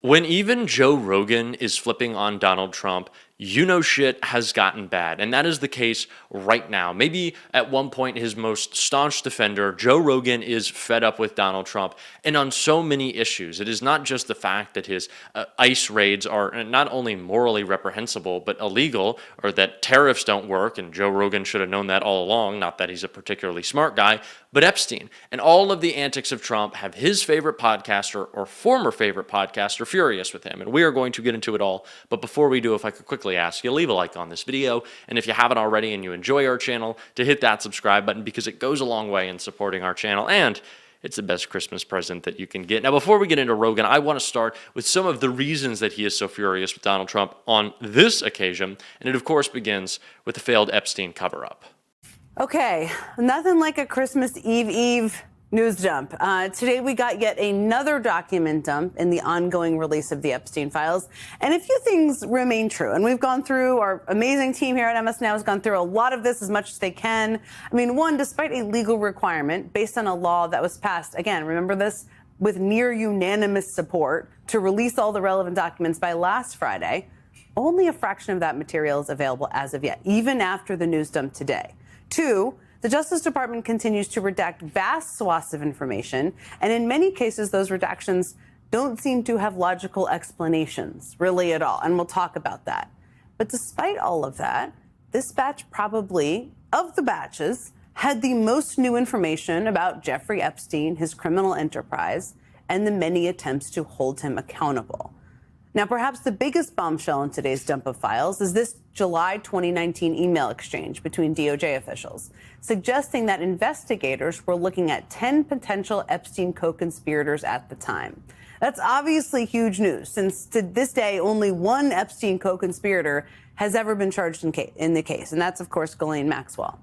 When even Joe Rogan is flipping on Donald Trump, you know shit has gotten bad. And that is the case right now. Maybe at one point his most staunch defender, Joe Rogan, is fed up with Donald Trump. And on so many issues, it is not just the fact that his ICE raids are not only morally reprehensible, but illegal, or that tariffs don't work. And Joe Rogan should have known that all along. Not that he's a particularly smart guy, but Epstein. And all of the antics of Trump have his favorite podcaster or former favorite podcaster furious with him. And we are going to get into it all. But before we do, if I could quickly ask you, leave a like on this video. And if you haven't already and you enjoy our channel, to hit that subscribe button, because it goes a long way in supporting our channel. And it's the best Christmas present that you can get. Now, before we get into Rogan, I want to start with some of the reasons that he is so furious with Donald Trump on this occasion. And it, of course, begins with the failed Epstein cover-up. Okay, nothing like a Christmas Eve news dump. Today we got yet another document dump in the ongoing release of the Epstein files. And a few things remain true. And we've gone through, our amazing team here at MS Now has gone through a lot of this as much as they can. I mean, one, despite a legal requirement based on a law that was passed, again, remember this, with near unanimous support to release all the relevant documents by last Friday, only a fraction of that material is available as of yet, even after the news dump today. Two, the Justice Department continues to redact vast swaths of information, and in many cases, those redactions don't seem to have logical explanations, really at all, and we'll talk about that. But despite all of that, this batch probably, of the batches, had the most new information about Jeffrey Epstein, his criminal enterprise, and the many attempts to hold him accountable. Now, perhaps the biggest bombshell in today's dump of files is this July 2019 email exchange between DOJ officials, suggesting that investigators were looking at 10 potential Epstein co-conspirators at the time. That's obviously huge news, since to this day, only one Epstein co-conspirator has ever been charged in the case, and that's, of course, Ghislaine Maxwell.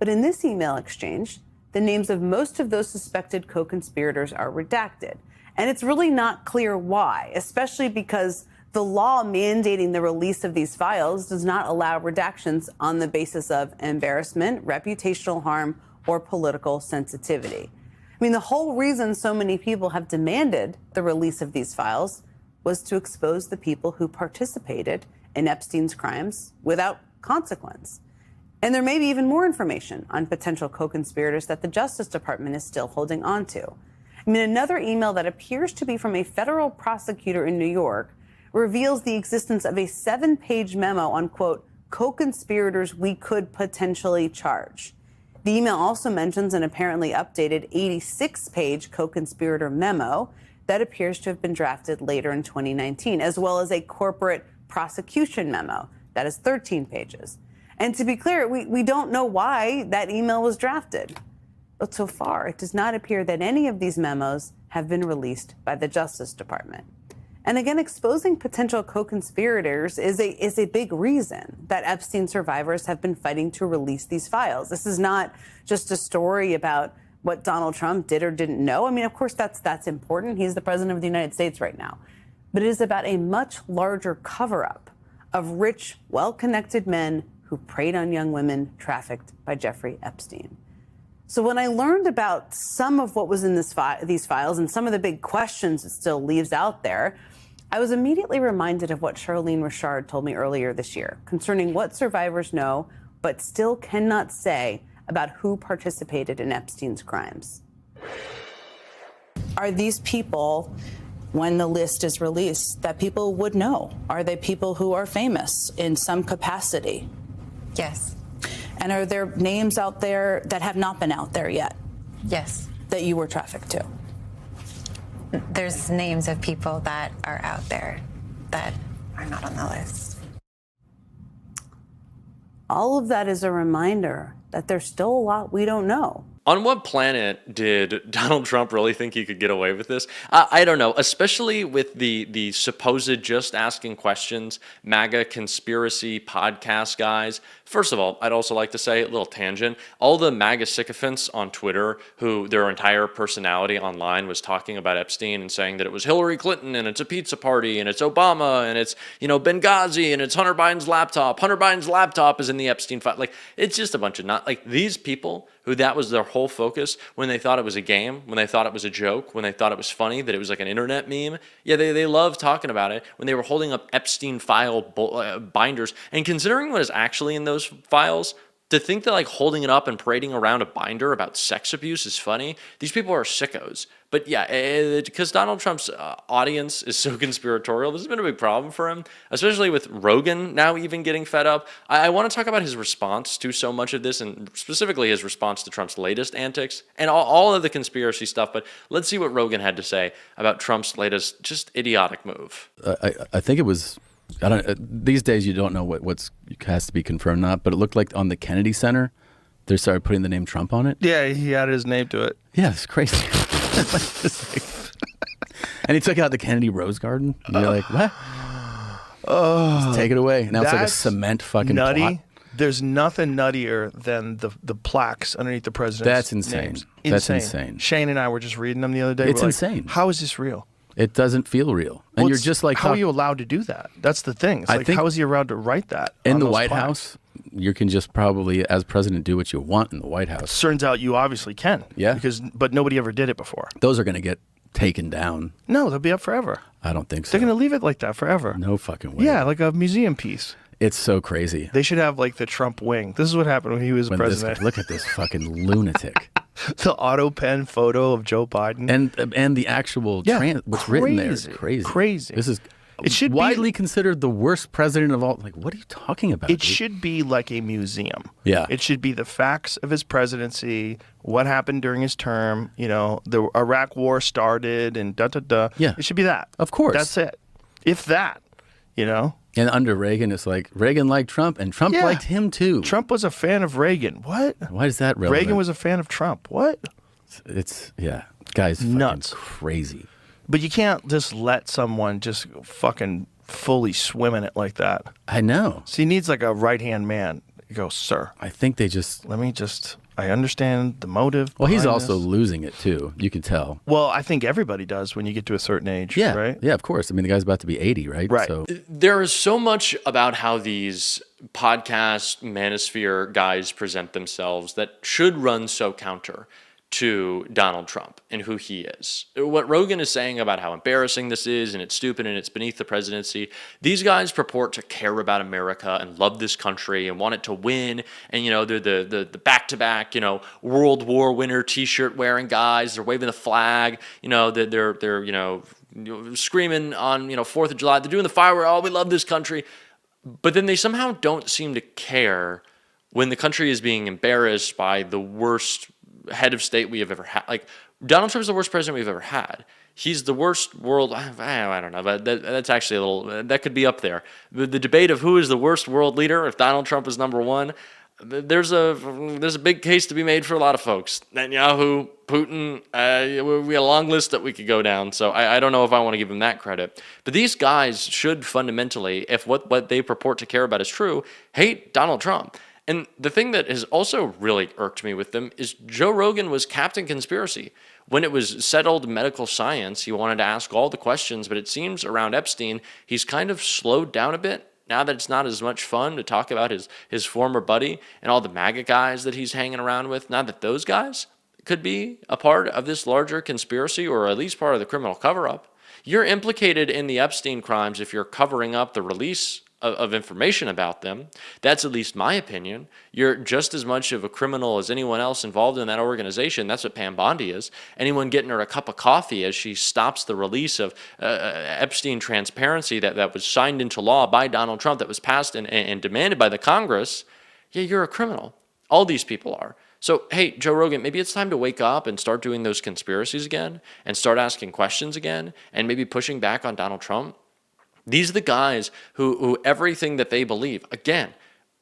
But in this email exchange, the names of most of those suspected co-conspirators are redacted. And it's really not clear why, especially because the law mandating the release of these files does not allow redactions on the basis of embarrassment, reputational harm, or political sensitivity. I mean, the whole reason so many people have demanded the release of these files was to expose the people who participated in Epstein's crimes without consequence. And there may be even more information on potential co-conspirators that the Justice Department is still holding on to. I mean, another email that appears to be from a federal prosecutor in New York reveals the existence of a 7-page memo on, quote, co-conspirators we could potentially charge. The email also mentions an apparently updated 86-page co-conspirator memo that appears to have been drafted later in 2019, as well as a corporate prosecution memo that is 13 pages. And to be clear, we don't know why that email was drafted. But so far, it does not appear that any of these memos have been released by the Justice Department. And again, exposing potential co-conspirators is a big reason that Epstein survivors have been fighting to release these files. This is not just a story about what Donald Trump did or didn't know. I mean, of course, that's important. He's the president of the United States right now. But it is about a much larger cover-up of rich, well-connected men who preyed on young women trafficked by Jeffrey Epstein. So when I learned about some of what was in these files and some of the big questions it still leaves out there, I was immediately reminded of what Charlene Richard told me earlier this year concerning what survivors know but still cannot say about who participated in Epstein's crimes. Are these people, when the list is released, that people would know? Are they people who are famous in some capacity? Yes. And are there names out there that have not been out there yet? Yes. That you were trafficked to? There's names of people that are out there that are not on the list. All of that is a reminder that there's still a lot we don't know. On what planet did Donald Trump really think he could get away with this? I don't know, especially with the supposed just asking questions, MAGA conspiracy podcast guys. First of all, I'd also like to say, a little tangent, all the MAGA sycophants on Twitter who their entire personality online was talking about Epstein and saying that it was Hillary Clinton and it's a pizza party and it's Obama and it's, Benghazi and it's Hunter Biden's laptop. Hunter Biden's laptop is in the Epstein file. Like, it's just a bunch of these people who that was their whole focus when they thought it was a game, when they thought it was a joke, when they thought it was funny, that it was like an internet meme. Yeah, they love talking about it when they were holding up Epstein file binders. And considering what is actually in those files, to think that like holding it up and parading around a binder about sex abuse is funny, these people are sickos. But yeah, because Donald Trump's audience is so conspiratorial, this has been a big problem for him, especially with Rogan now even getting fed up. I want to talk about his response to so much of this, and specifically his response to Trump's latest antics and all of the conspiracy stuff. But let's see what Rogan had to say about Trump's latest just idiotic move. I think it was. I don't. These days, you don't know what has to be confirmed, not. But it looked like on the Kennedy Center, they started putting the name Trump on it. Yeah, he added his name to it. Yeah, it's crazy. And he took out the Kennedy Rose Garden. And you're like, what? Just take it away. Now it's like a cement fucking nutty. plot. There's nothing nuttier than the plaques underneath the president's That's insane. names. That's insane. Shane and I were just reading them the other day. It's We're like, insane. How is this real? It doesn't feel real. And you're just like, how are you allowed to do that? That's the thing. It's I like, think how is he allowed to write that in on the those White plaques? House? You can just probably, as president, do what you want in the White House. Turns out you obviously can. Yeah. But nobody ever did it before. Those are going to get taken down. No, they'll be up forever. I don't think so. They're going to leave it like that forever. No fucking way. Yeah, like a museum piece. It's so crazy. They should have like the Trump wing. This is what happened when he was president. Look at this fucking lunatic. The auto pen photo of Joe Biden. And the actual what's written there is crazy. Crazy. This is It should be- widely considered the worst president of all. Like, what are you talking about? It dude? should be like a museum. Yeah. It should be the facts of his presidency, what happened during his term, the Iraq war started and da-da-da. Yeah. It should be that. Of course. That's it. If that, And under Reagan, it's like Reagan liked Trump, and Trump Yeah. liked him too. Trump was a fan of Reagan. What? Why is that relevant? Reagan was a fan of Trump. What? It's guys, fucking Nuts. crazy. But you can't just let someone just fucking fully swim in it like that. I know. So he needs like a right-hand man. You go, sir, I think they just. I understand the motive. Well, he's behind also this. losing it too. You can tell. Well, I think everybody does when you get to a certain age. Yeah, Right? yeah, of course. I mean, the guy's about to be 80, right? Right. So There is so much about how these podcast manosphere guys present themselves that should run so counter to Donald Trump and who he is. What Rogan is saying about how embarrassing this is and it's stupid and it's beneath the presidency, these guys purport to care about America and love this country and want it to win. And, they're the back-to-back, World War winner T-shirt wearing guys. They're waving the flag. They're screaming on, 4th of July. They're doing the fireworks. Oh, we love this country. But then they somehow don't seem to care when the country is being embarrassed by the worst head of state we have ever had. Like, Donald Trump's the worst president we've ever had. He's the worst world. I don't know, but that's actually a little. That could be up there. The debate of who is the worst world leader, if Donald Trump is number one, there's a big case to be made for a lot of folks. Netanyahu, Putin. We had a long list that we could go down. So I don't know if I want to give them that credit. But these guys should fundamentally, if what they purport to care about is true, hate Donald Trump. And the thing that has also really irked me with them is Joe Rogan was Captain Conspiracy. When it was settled medical science, he wanted to ask all the questions, but it seems around Epstein, he's kind of slowed down a bit. Now that it's not as much fun to talk about his former buddy and all the MAGA guys that he's hanging around with, now that those guys could be a part of this larger conspiracy or at least part of the criminal cover-up. You're implicated in the Epstein crimes if you're covering up the release of information about them. That's at least my opinion. You're just as much of a criminal as anyone else involved in that organization. That's what Pam Bondi is. Anyone getting her a cup of coffee as she stops the release of Epstein transparency that was signed into law by Donald Trump, that was passed and demanded by the Congress, yeah, you're a criminal. All these people are. So, hey, Joe Rogan, maybe it's time to wake up and start doing those conspiracies again and start asking questions again and maybe pushing back on Donald Trump. These are the guys who everything that they believe, again,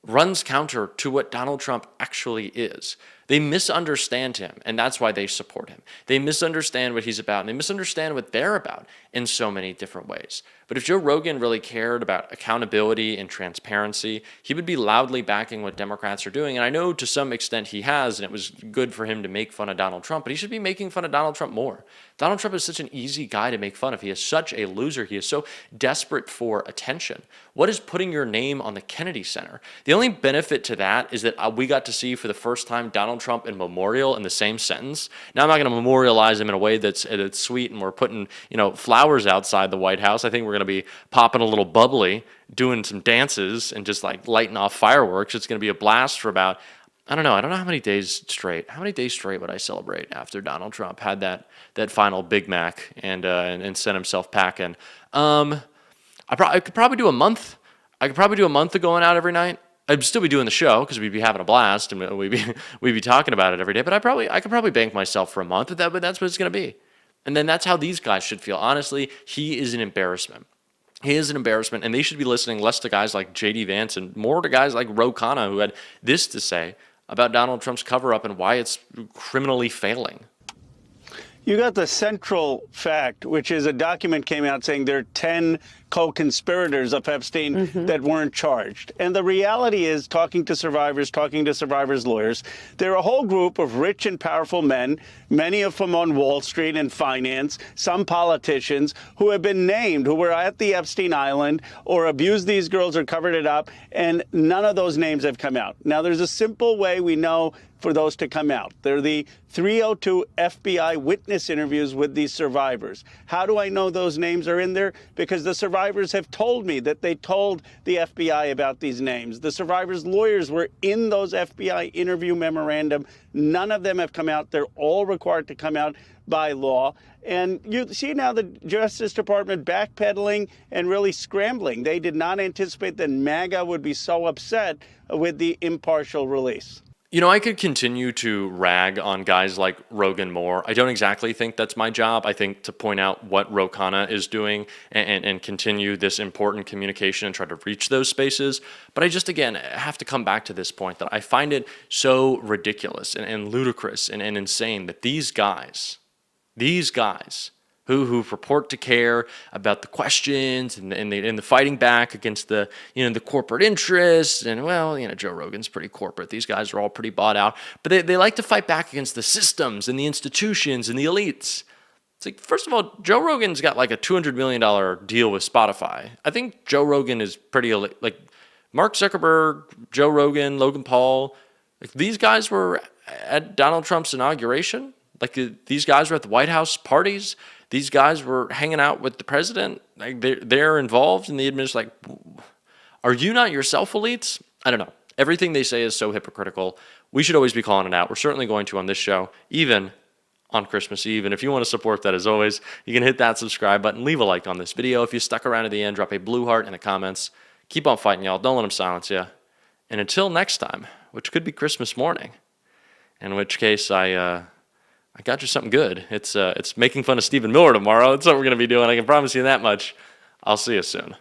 runs counter to what Donald Trump actually is. They misunderstand him, and that's why they support him. They misunderstand what he's about, and they misunderstand what they're about in so many different ways. But if Joe Rogan really cared about accountability and transparency, he would be loudly backing what Democrats are doing. And I know to some extent he has, and it was good for him to make fun of Donald Trump, but he should be making fun of Donald Trump more. Donald Trump is such an easy guy to make fun of. He is such a loser. He is so desperate for attention. What is putting your name on the Kennedy Center? The only benefit to that is that we got to see for the first time Donald Trump and memorial in the same sentence. Now, I'm not going to memorialize him in a way that's sweet and we're putting, flowers outside the White House. I think we're going to be popping a little bubbly, doing some dances and just like lighting off fireworks. It's going to be a blast for about, I don't know how many days straight. How many days straight would I celebrate after Donald Trump had that final Big Mac and sent himself packing? I could probably do a month. I could probably do a month of going out every night. I'd still be doing the show because we'd be having a blast and we'd be talking about it every day. But I could probably bank myself for a month. But that's what it's going to be. And then that's how these guys should feel. Honestly, he is an embarrassment. He is an embarrassment, and they should be listening less to guys like J.D. Vance and more to guys like Rogan, who had this to say about Donald Trump's cover-up and why it's criminally failing. You got the central fact, which is a document came out saying there are 10 co-conspirators of Epstein that weren't charged. And the reality is, talking to survivors' lawyers, they're a whole group of rich and powerful men, many of them on Wall Street and finance, some politicians who have been named, who were at the Epstein Island or abused these girls or covered it up, and none of those names have come out. Now, there's a simple way we know for those to come out. They're the 302 FBI witness interviews with these survivors. How do I know those names are in there? Because the survivors have told me that they told the FBI about these names. The survivors' lawyers were in those FBI interview memorandum. None of them have come out. They're all required to come out by law. And you see now the Justice Department backpedaling and really scrambling. They did not anticipate that MAGA would be so upset with the impartial release. I could continue to rag on guys like Rogan more. I don't exactly think that's my job. I think to point out what Ro Khanna is doing and continue this important communication and try to reach those spaces. But I just, again, have to come back to this point that I find it so ridiculous and ludicrous and insane that these guys who purport to care about the questions and the fighting back against the corporate interests. And, Joe Rogan's pretty corporate. These guys are all pretty bought out. But they like to fight back against the systems and the institutions and the elites. It's like, first of all, Joe Rogan's got like a $200 million deal with Spotify. I think Joe Rogan is pretty, like Mark Zuckerberg, Joe Rogan, Logan Paul. Like, these guys were at Donald Trump's inauguration. Like, these guys were at the White House parties. These guys were hanging out with the president. Like, they're involved in the administration. Like, are you not yourself elites? I don't know. Everything they say is so hypocritical. We should always be calling it out. We're certainly going to on this show, even on Christmas Eve. And if you want to support that, as always, you can hit that subscribe button. Leave a like on this video. If you stuck around to the end, drop a blue heart in the comments. Keep on fighting, y'all. Don't let them silence you. And until next time, which could be Christmas morning, in which case I got you something good. It's making fun of Stephen Miller tomorrow. That's what we're going to be doing. I can promise you that much. I'll see you soon.